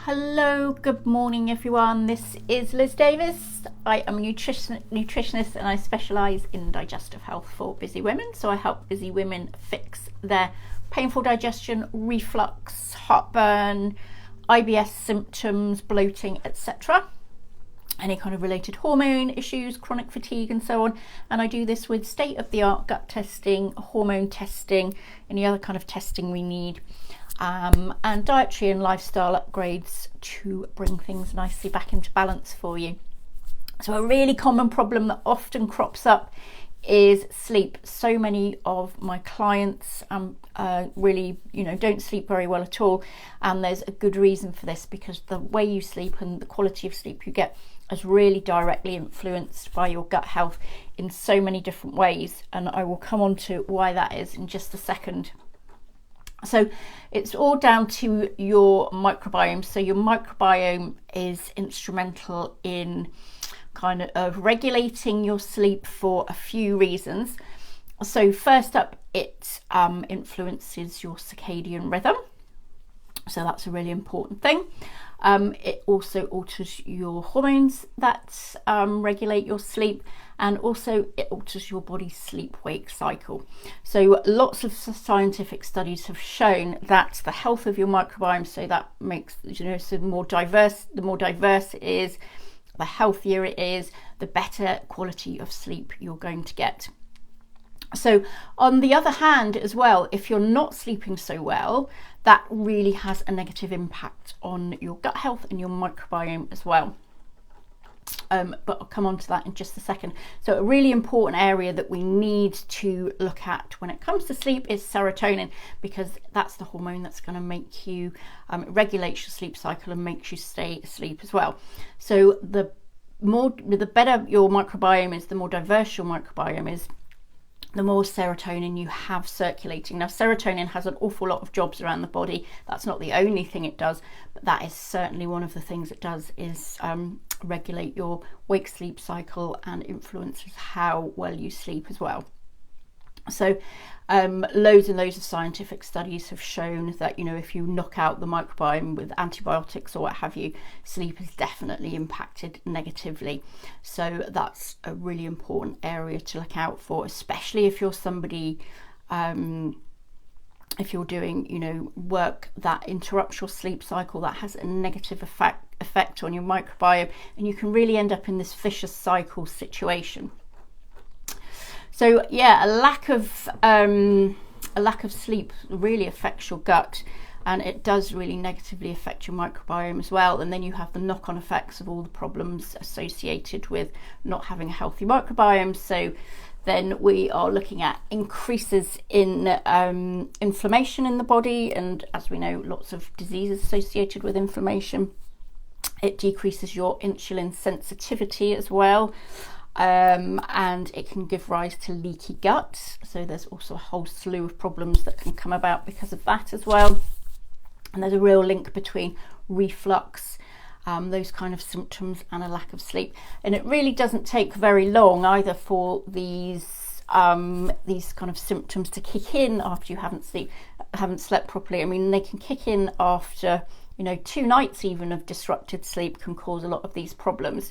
Hello, good morning everyone. This is Liz Davis. I am a nutritionist and I specialise in digestive health for busy women. So I help busy women fix their painful digestion, reflux, heartburn, IBS symptoms, bloating, etc. Any kind of related hormone issues, chronic fatigue and so on. And I do this with state-of-the-art gut testing, hormone testing, any other kind of testing we need. And dietary and lifestyle upgrades to bring things nicely back into balance for you. So a really common problem that often crops up is sleep. So many of my clients really don't sleep very well at all, and there's a good reason for this, because the way you sleep and the quality of sleep you get is really directly influenced by your gut health in so many different ways, and I will come on to why that is in just a second. So it's all down to your microbiome. So your microbiome is instrumental in kind of regulating your sleep for a few reasons. So first up, it influences your circadian rhythm. So that's a really important thing. It also alters your hormones that regulate your sleep, and also it alters your body's sleep-wake cycle. So lots of scientific studies have shown that the health of your microbiome, so that makes, so the more diverse it is, the healthier it is, the better quality of sleep you're going to get. So on the other hand as well, if you're not sleeping so well, that really has a negative impact on your gut health and your microbiome as well. But I'll come on to that in just a second. So a really important area that we need to look at when it comes to sleep is serotonin, because that's the hormone that's going to make you, regulate your sleep cycle and makes you stay asleep as well. So the better your microbiome is, the more diverse your microbiome is, the more serotonin you have circulating. Now, serotonin has an awful lot of jobs around the body. That's not the only thing it does, but that is certainly one of the things it does, is regulate your wake sleep cycle and influences how well you sleep as well. So loads and loads of scientific studies have shown that, if you knock out the microbiome with antibiotics or what have you, sleep is definitely impacted negatively. So that's a really important area to look out for, especially if you're somebody, if you're doing, work that interrupts your sleep cycle, that has a negative effect on your microbiome, and you can really end up in this vicious cycle situation. So yeah, a lack of sleep really affects your gut, and it does really negatively affect your microbiome as well. And then you have the knock-on effects of all the problems associated with not having a healthy microbiome. So then we are looking at increases in inflammation in the body, and as we know, lots of diseases associated with inflammation. It decreases your insulin sensitivity as well. And it can give rise to leaky gut. So there's also a whole slew of problems that can come about because of that as well. And there's a real link between reflux, those kind of symptoms, and a lack of sleep. And it really doesn't take very long either for these kind of symptoms to kick in after you haven't slept properly. I mean, they can kick in after 2 nights even of disrupted sleep can cause a lot of these problems.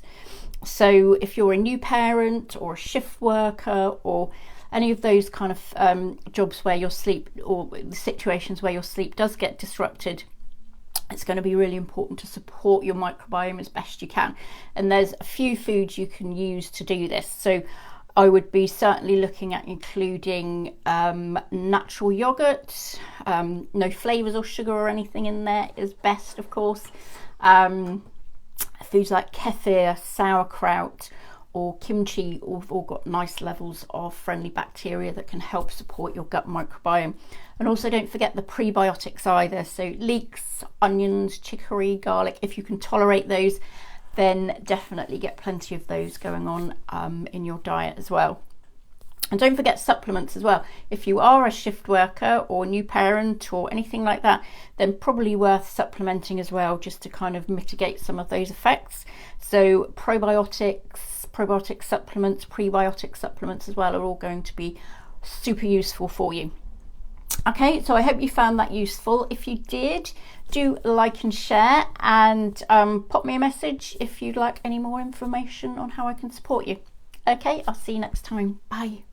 So if you're a new parent or a shift worker or any of those kind of jobs where your sleep, or situations where your sleep does get disrupted, it's going to be really important to support your microbiome as best you can. And there's a few foods you can use to do this. So I would be certainly looking at including natural yogurt, no flavours or sugar or anything in there is best, of course. Foods like kefir, sauerkraut or kimchi all got nice levels of friendly bacteria that can help support your gut microbiome. And also don't forget the prebiotics either. So leeks, onions, chicory, garlic, if you can tolerate those, then definitely get plenty of those going on in your diet as well. And don't forget supplements as well. If you are a shift worker or new parent or anything like that, then probably worth supplementing as well, just to kind of mitigate some of those effects. So probiotic supplements, prebiotic supplements as well are all going to be super useful for you. Okay, so I hope you found that useful. If you did, do like and share, and pop me a message if you'd like any more information on how I can support you. Okay, I'll see you next time. Bye.